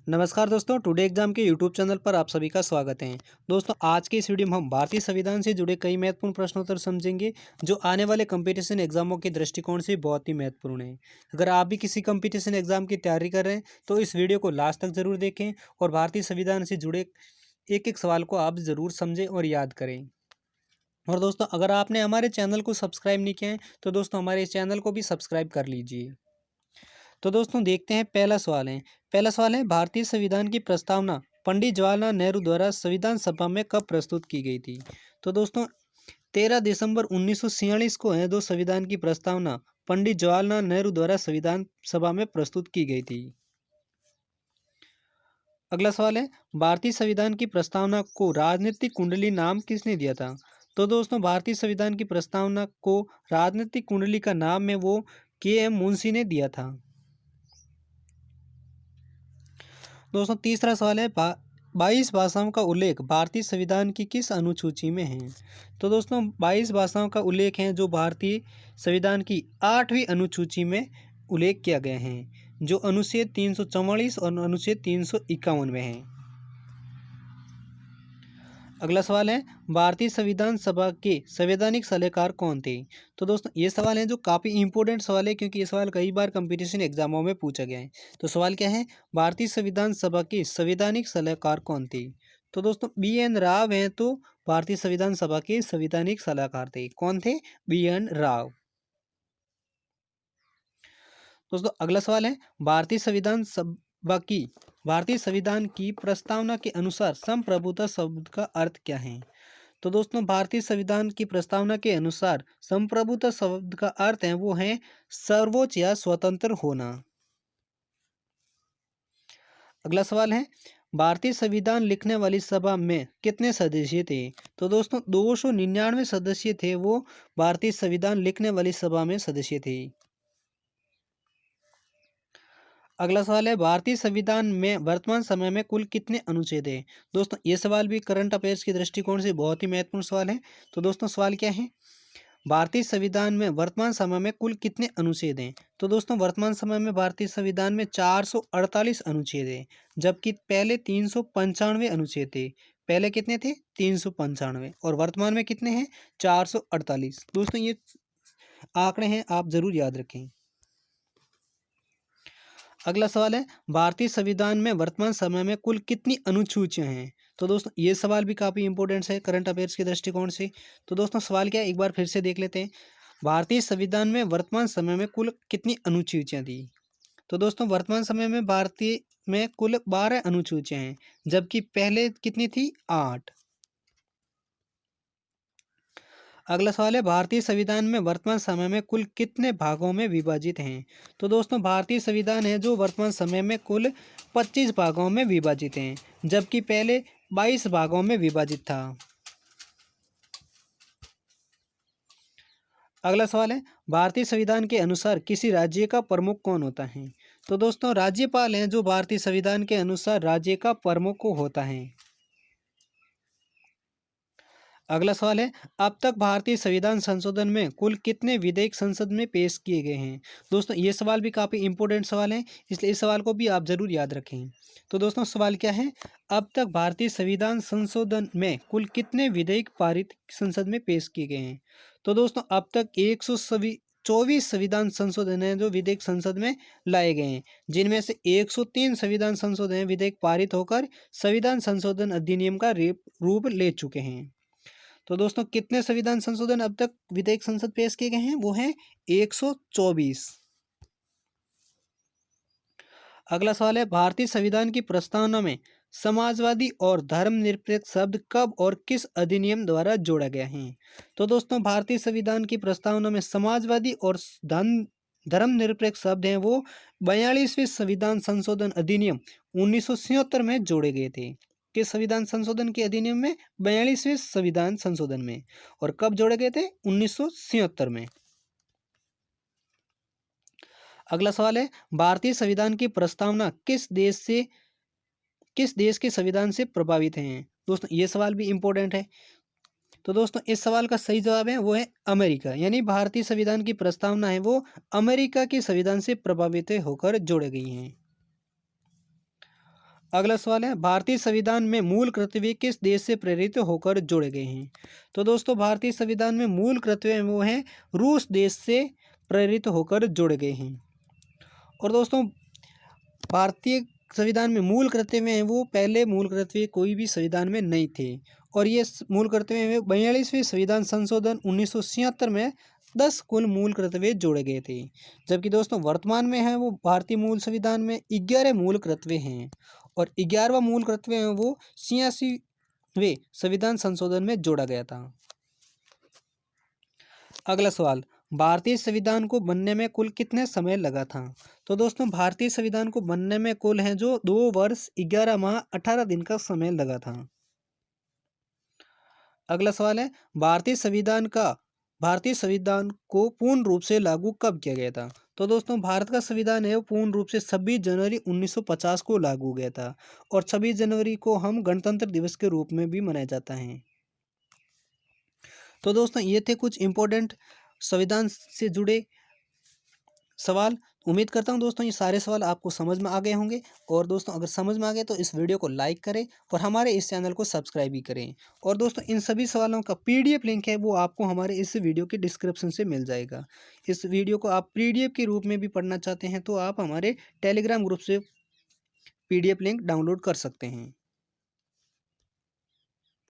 नमस्कार दोस्तों, today exam के यूट्यूब चैनल पर आप सभी का स्वागत है। दोस्तों, आज के इस वीडियो में हम भारतीय संविधान से जुड़े कई महत्वपूर्ण प्रश्नोत्तर समझेंगे जो आने वाले कंपटीशन एग्जामों के दृष्टिकोण से बहुत ही महत्वपूर्ण है। अगर आप भी किसी कंपटीशन एग्जाम की तैयारी कर रहे हैं तो इस वीडियो को लास्ट तक जरूर देखें और भारतीय संविधान से जुड़े एक एक सवाल को आप जरूर समझें और याद करें। और दोस्तों, अगर आपने हमारे चैनल को सब्सक्राइब नहीं किया है तो दोस्तों हमारे इस चैनल को भी सब्सक्राइब कर लीजिए। तो दोस्तों देखते हैं, पहला सवाल है भारतीय संविधान की प्रस्तावना पंडित जवाहरलाल नेहरू द्वारा संविधान सभा में कब प्रस्तुत की गई थी। तो दोस्तों 13 दिसंबर 1946 को है जो संविधान की प्रस्तावना पंडित जवाहरलाल नेहरू द्वारा संविधान सभा में प्रस्तुत की गई थी। अगला सवाल है भारतीय संविधान की प्रस्तावना को राजनीतिक कुंडली नाम किसने दिया था। तो दोस्तों भारतीय संविधान की प्रस्तावना को राजनीतिक कुंडली का नाम है वो के.एम. मुंशी ने दिया था। दोस्तों तीसरा सवाल है 22 भाषाओं का उल्लेख भारतीय संविधान की किस अनुसूची में है। तो दोस्तों 22 भाषाओं का उल्लेख है जो भारतीय संविधान की 8वीं अनुसूची में उल्लेख किया गया है, जो अनुच्छेद 344 और अनुच्छेद 351 में है। अगला सवाल है भारतीय संविधान सभा के संवैधानिक सलाहकार कौन थे। तो दोस्तों ये सवाल है जो काफ़ी इंपॉर्टेंट सवाल है क्योंकि ये सवाल कई बार कंपटीशन एग्जामों में पूछा गया है। तो सवाल क्या है, भारतीय संविधान सभा के संवैधानिक सलाहकार कौन थे। तो दोस्तों बी.एन. राव हैं तो भारतीय संविधान सभा के संवैधानिक सलाहकार थे। कौन थे? बी.एन. राव। दोस्तों अगला सवाल है भारतीय संविधान की प्रस्तावना के अनुसार संप्रभुता शब्द का अर्थ क्या है। तो दोस्तों भारतीय संविधान की प्रस्तावना के अनुसार संप्रभुता शब्द का अर्थ है वो है सर्वोच्च या स्वतंत्र होना। अगला सवाल है भारतीय संविधान लिखने वाली सभा में कितने सदस्य थे। तो दोस्तों 299 सदस्य थे वो भारतीय संविधान लिखने वाली सभा में सदस्य थे। अगला सवाल है भारतीय संविधान में वर्तमान समय में कुल कितने अनुच्छेद हैं। दोस्तों ये सवाल भी करंट अफेयर्स के दृष्टिकोण से बहुत ही महत्वपूर्ण सवाल है। तो दोस्तों सवाल क्या है, भारतीय संविधान में वर्तमान समय में कुल कितने अनुच्छेद हैं। तो दोस्तों वर्तमान समय में भारतीय संविधान में 448 अनुच्छेद हैं, जबकि पहले 395 अनुच्छेद थे। पहले कितने थे? 395 और वर्तमान में कितने हैं? 448। दोस्तों ये आंकड़े हैं, आप जरूर याद रखें। अगला सवाल है भारतीय संविधान में वर्तमान समय में कुल कितनी अनुसूचियां हैं। तो दोस्तों ये सवाल भी काफ़ी इंपॉर्टेंट है करंट अफेयर्स के दृष्टिकोण से। तो दोस्तों सवाल क्या है, एक बार फिर से देख लेते हैं। भारतीय संविधान में वर्तमान समय में कुल कितनी अनुसूचियां थी। तो दोस्तों वर्तमान समय में भारतीय में कुल 12 अनुसूचियां हैं, जबकि पहले कितनी थी? 8। अगला सवाल है भारतीय संविधान में वर्तमान समय में कुल कितने भागों में विभाजित हैं। तो दोस्तों भारतीय संविधान है जो वर्तमान समय में कुल 25 भागों में विभाजित हैं, जबकि पहले 22 भागों में विभाजित था। अगला सवाल है भारतीय संविधान के अनुसार किसी राज्य का प्रमुख कौन होता है। तो दोस्तों राज्यपाल हैं जो भारतीय संविधान के अनुसार राज्य का प्रमुख होता है। अगला सवाल है अब तक भारतीय संविधान संशोधन में कुल कितने विधेयक संसद में पेश किए गए हैं। दोस्तों ये सवाल भी काफ़ी इंपॉर्टेंट सवाल है, इसलिए इस सवाल को भी आप जरूर याद रखें। तो दोस्तों सवाल क्या है, अब तक भारतीय संविधान संशोधन में कुल कितने विधेयक पारित संसद में पेश किए गए हैं। तो दोस्तों अब तक 124 संविधान संशोधन हैं जो विधेयक संसद में लाए गए हैं, जिनमें से 103 संविधान संशोधन विधेयक पारित होकर संविधान संशोधन अधिनियम का रूप ले चुके हैं। तो दोस्तों कितने संविधान संशोधन अब तक विधेयक संसद पेश किए गए हैं, वो हैं 124। अगला सवाल है भारतीय संविधान की प्रस्तावना में समाजवादी और धर्मनिरपेक्ष शब्द कब और किस अधिनियम द्वारा जोड़ा गया है। तो दोस्तों भारतीय संविधान की प्रस्तावना में समाजवादी और धर्मनिरपेक्ष शब्द हैं वो 42वें संविधान संशोधन अधिनियम 1977 में जोड़े गए थे। किस संविधान संशोधन के अधिनियम में? 42वें संविधान संशोधन में। और कब जोड़े गए थे? 1977 में। अगला सवाल है भारतीय संविधान की प्रस्तावना किस देश के संविधान से प्रभावित हैं। दोस्तों ये सवाल भी इंपॉर्टेंट है। तो दोस्तों इस सवाल का सही जवाब है वो है अमेरिका, यानी भारतीय संविधान की प्रस्तावना है वो अमेरिका के संविधान से प्रभावित होकर जोड़ी गई हैं। अगला सवाल है, भारतीय संविधान में मूल कर्तव्य किस देश से प्रेरित होकर जोड़े गए हैं? तो दोस्तों भारतीय संविधान में मूल कर्तव्य वो हैं रूस देश से प्रेरित होकर जोड़े गए हैं। और दोस्तों भारतीय संविधान में मूल कर्तव्य हैं वो पहले मूल कर्तव्य कोई भी संविधान में नहीं थे, और ये मूल कर्तव्य में 42वें संविधान संशोधन 1976 में 10 कुल मूल कर्तव्य जोड़े गए थे। जबकि दोस्तों वर्तमान में है वो भारतीय मूल संविधान में 11 मूल कर्तव्य हैं, और 11वां मूल कर्तव्य है वो 86वें संविधान संशोधन में जोड़ा गया था। अगला सवाल, भारतीय संविधान को बनने में कुल कितने समय लगा था? तो दोस्तों भारतीय संविधान को बनने में कुल है जो 2 वर्ष 11 माह 18 दिन का समय लगा था। अगला सवाल है, भारतीय संविधान को पूर्ण रूप से लागू कब किया गया था? तो दोस्तों भारत का संविधान है वो पूर्ण रूप से 26 जनवरी 1950 को लागू गया था, और 26 जनवरी को हम गणतंत्र दिवस के रूप में भी मनाया जाता है। तो दोस्तों ये थे कुछ इम्पोर्टेंट संविधान से जुड़े सवाल। उम्मीद करता हूँ दोस्तों ये सारे सवाल आपको समझ में आ गए होंगे, और दोस्तों अगर समझ में आ गए तो इस वीडियो को लाइक करें और हमारे इस चैनल को सब्सक्राइब भी करें। और दोस्तों इन सभी सवालों का पीडीएफ लिंक है वो आपको हमारे इस वीडियो के डिस्क्रिप्शन से मिल जाएगा। इस वीडियो को आप पीडीएफ के रूप में भी पढ़ना चाहते हैं तो आप हमारे टेलीग्राम ग्रुप से पीडीएफ लिंक डाउनलोड कर सकते हैं।